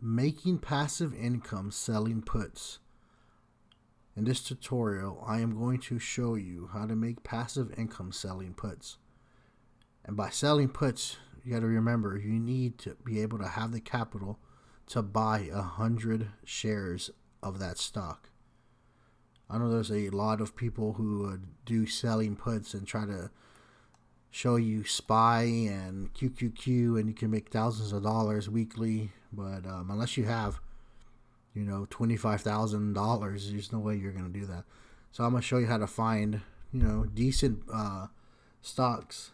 Making passive income selling puts. In this tutorial, I am going to show you how to make passive income selling puts. And by selling puts, you got to remember you need to be able to have the capital to buy 100 shares of that stock. I know there's a lot of people who do selling puts and try to show you SPY and QQQ, and you can make thousands of dollars weekly, but unless you have $25,000, there's no way you're going to do that. So I'm going to show you how to find decent stocks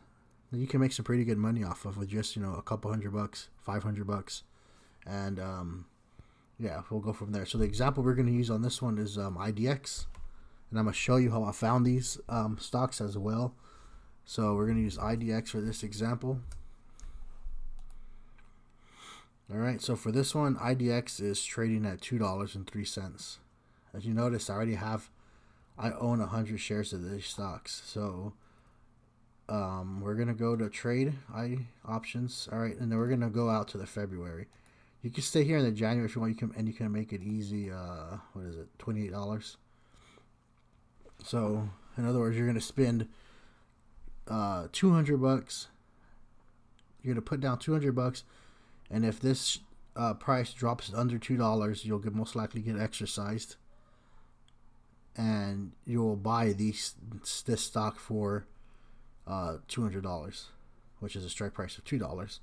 that you can make some pretty good money off of with just a couple $100, $500, and yeah, we'll go from there. So the example we're going to use on this one is IDX, and I'm going to show you how I found these stocks as well. So we're going to use IDX for this example. All right, so for this one, IDX is trading at $2.03. As you notice, I own 100 shares of these stocks. So we're going to go to trade options. All right, and then we're going to go out to the February. You can stay here in the January if you want. You can make it easy. What is it? $28. So in other words, you're going to spend $200. You're going to put down $200, and if this price drops under $2, you'll most likely get exercised, and you'll buy this stock for $200, which is a strike price of $2.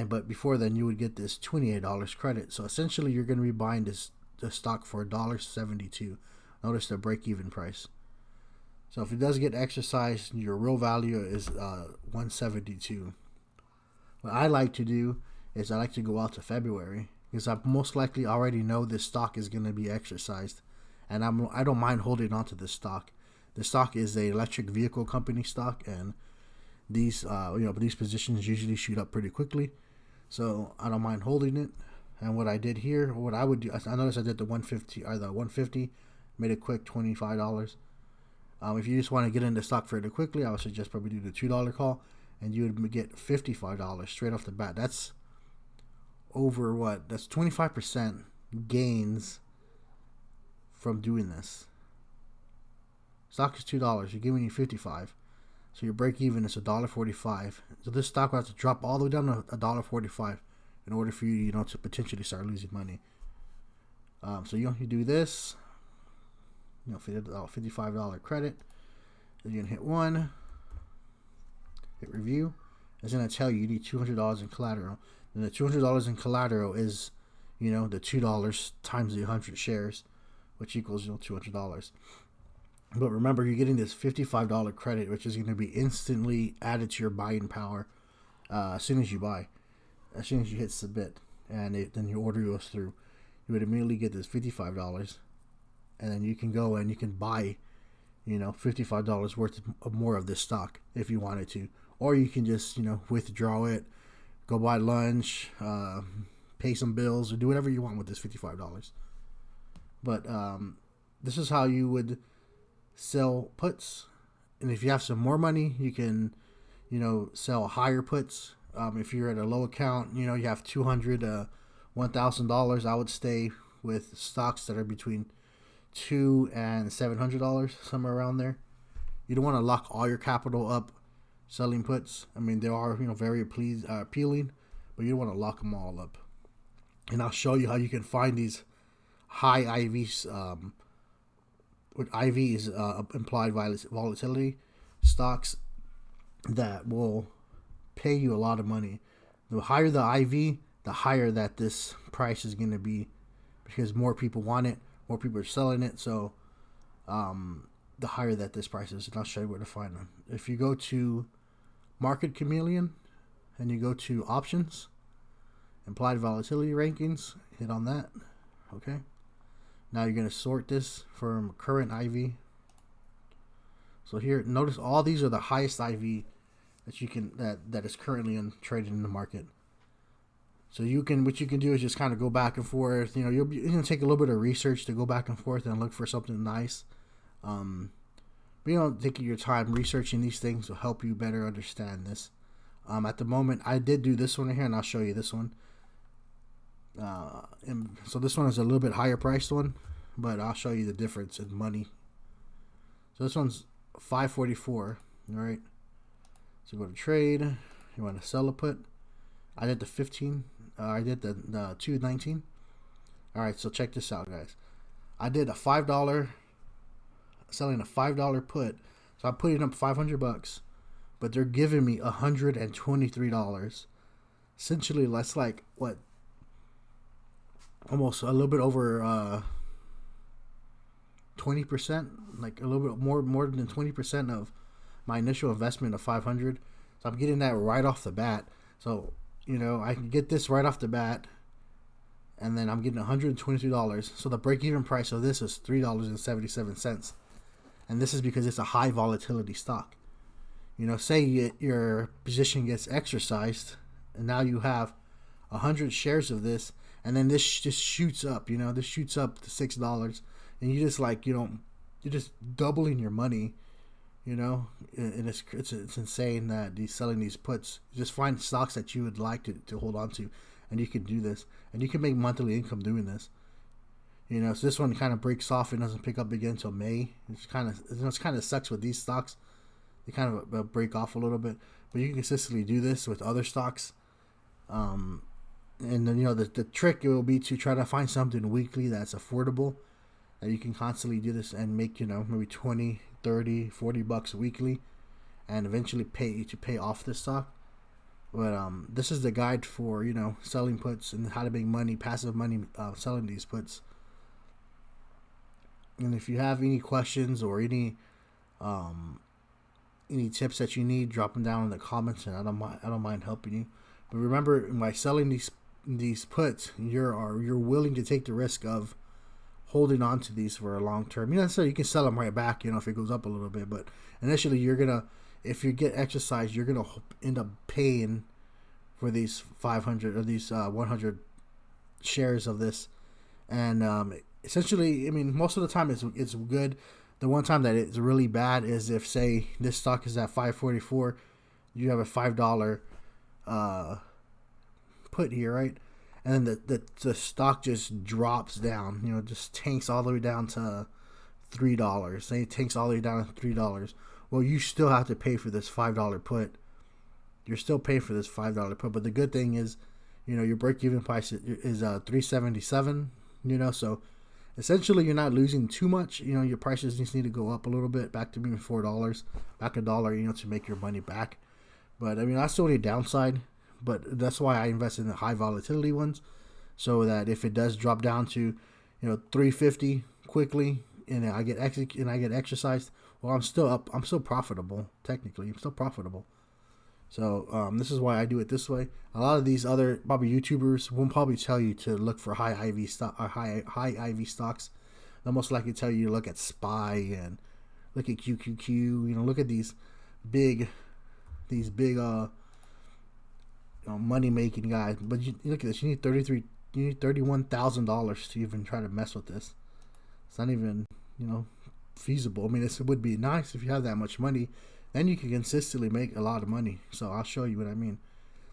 But before then, you would get this $28 credit. So essentially, you're going to be buying this stock for $1.72. Notice the break-even price. So if it does get exercised, your real value is $1.72. What I like to do is I like to go out to February, because I most likely already know this stock is going to be exercised, and I don't mind holding on to this stock. The stock is a electric vehicle company stock, and these these positions usually shoot up pretty quickly, so I don't mind holding it. And what I did here, what I would do, I noticed I did the 150, made it quick, $25. If you just want to get into stock fairly quickly, I would suggest probably do the $2 call, and you would get $55 straight off the bat. That's over what? That's 25% gains from doing this. Stock is $2. You're giving you $55. So your break even is $1.45. So this stock will have to drop all the way down to $1.45 in order for you, to potentially start losing money. So you do this. $55 credit. Then you're gonna hit one. Hit review. It's gonna tell you need $200 in collateral. And the $200 in collateral is, the $2 times the 100 shares, which equals $200. But remember, you're getting this $55 credit, which is going to be instantly added to your buying power as soon as you buy. As soon as you hit submit, and then your order goes through, you would immediately get this $55, and then you can go and you can buy, $55 worth of more of this stock if you wanted to, or you can just withdraw it, go buy lunch, pay some bills, or do whatever you want with this $55. But this is how you would sell puts. And if you have some more money, you can sell higher puts. If you're at a low account, you have $200 $1,000, I would stay with stocks that are between $200 and $700, somewhere around there. You don't want to lock all your capital up selling puts. I mean, they are very appealing, but you don't want to lock them all up. And I'll show you how you can find these high IVs. What IV is implied volatility stocks that will pay you a lot of money. The higher the IV, the higher that this price is going to be, because more people want it, more people are selling it. So the higher that this price is, and I'll show you where to find them. If you go to Market Chameleon and you go to options, implied volatility rankings, hit on that. Okay. Now you're going to sort this from current IV. So here, notice all these are the highest IV that you can that is currently traded in the market. So what you can do is just kind of go back and forth. You're going to take a little bit of research to go back and forth and look for something nice. But taking your time researching these things will help you better understand this. At the moment, I did do this one here, and I'll show you this one. And so this one is a little bit higher priced one, but I'll show you the difference in money. So this one's 544. All right. So go to trade. You want to sell a put. I did the 15. I did the 219. All right. So check this out, guys. I did a $5 selling a $5 put. So I'm putting up $500, but they're giving me $123. Essentially, that's like what? Almost a little bit over 20%, like a little bit more than 20% of my initial investment of 500. So I'm getting that right off the bat. So, you know, I can get this right off the bat, and then I'm getting $123. So the break-even price of this is $3.77. And this is because it's a high volatility stock. You know, say your position gets exercised, and now you have 100 shares of this, and then this just shoots up. You know, this shoots up to $6, and you just like, you know, you're just doubling your money. You know, and it's insane that he's selling these puts. Just find stocks that you would like to hold on to, and you can do this, and you can make monthly income doing this. You know, so this one kind of breaks off and doesn't pick up again until May. It's kind of sucks with these stocks. They kind of break off a little bit, but you can consistently do this with other stocks. And then, you know, the trick will be to try to find something weekly that's affordable, that you can constantly do this and make, you know, maybe 20, 30, 40 bucks weekly, and eventually pay off this stock. But this is the guide for, you know, selling puts and how to make money, passive money, selling these puts. And if you have any questions or any tips that you need, drop them down in the comments, and I don't mind helping you. But remember, by selling these puts, you're willing to take the risk of holding on to these for a long term. You know, so you can sell them right back, you know, if it goes up a little bit. But initially, if you get exercise, you're gonna end up paying for these 500 or these 100 shares of this. And essentially, I mean, most of the time it's good. The one time that it's really bad is if, say, this stock is at 544, you have a $5 put here, right? And then the stock just drops down, you know, just tanks all the way down to $3. Say it tanks all the way down to $3. Well, you still have to pay for this $5 put. You're still paying for this $5 put, but the good thing is, you know, your break-even price is $3.77. You know, so essentially you're not losing too much. You know, your prices just need to go up a little bit, back to maybe $4, back $1, you know, to make your money back. But I mean, that's the only downside. But that's why I invest in the high volatility ones, so that if it does drop down to, you know, 350 quickly, and I get exercised, well, I'm still up. I'm still profitable. Technically, I'm still profitable. So this is why I do it this way. A lot of these other probably YouTubers won't probably tell you to look for high IV stock or high IV stocks. They'll most likely tell you to look at SPY and look at QQQ. You know, look at these big money making guys. But you look at this. You need $31,000 to even try to mess with this. It's not even, you know, feasible. I mean, it would be nice if you have that much money. Then you can consistently make a lot of money. So I'll show you what I mean.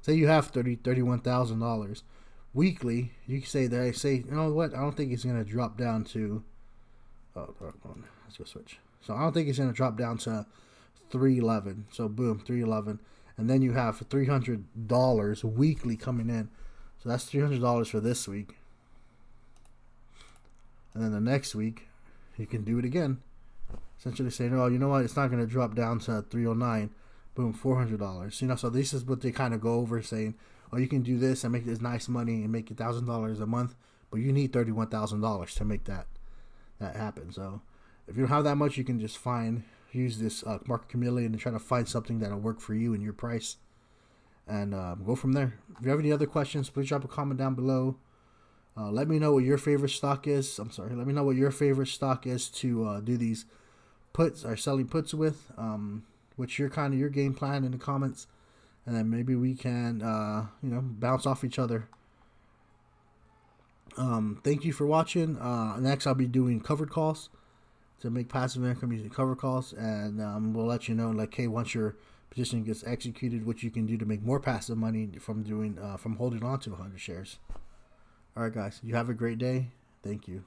Say you have $31,000 weekly. You can say, you know what? I don't think it's gonna drop down to. Let's go switch. So I don't think it's gonna drop down to 311. So boom, 311, and then you have $300 weekly coming in. So that's $300 for this week. And then the next week, you can do it again. Essentially saying, oh, you know what, it's not going to drop down to 309. Boom, $400. You know, so this is what they kind of go over, saying, oh, you can do this and make this nice money and make $1,000 a month, but you need $31,000 to make that happen. So if you don't have that much, you can just use this market chameleon and try to find something that'll work for you and your price, and go from there. If you have any other questions, please drop a comment down below. Let me know what your favorite stock is. Let me know what your favorite stock is to do these puts or selling puts with. What's your game plan in the comments, and then maybe we can bounce off each other. Thank you for watching. Next I'll be doing covered calls to make passive income using covered calls, and we'll let you know, like, hey, once your position gets executed, what you can do to make more passive money from holding on to 100 shares. All right, guys. You have a great day. Thank you.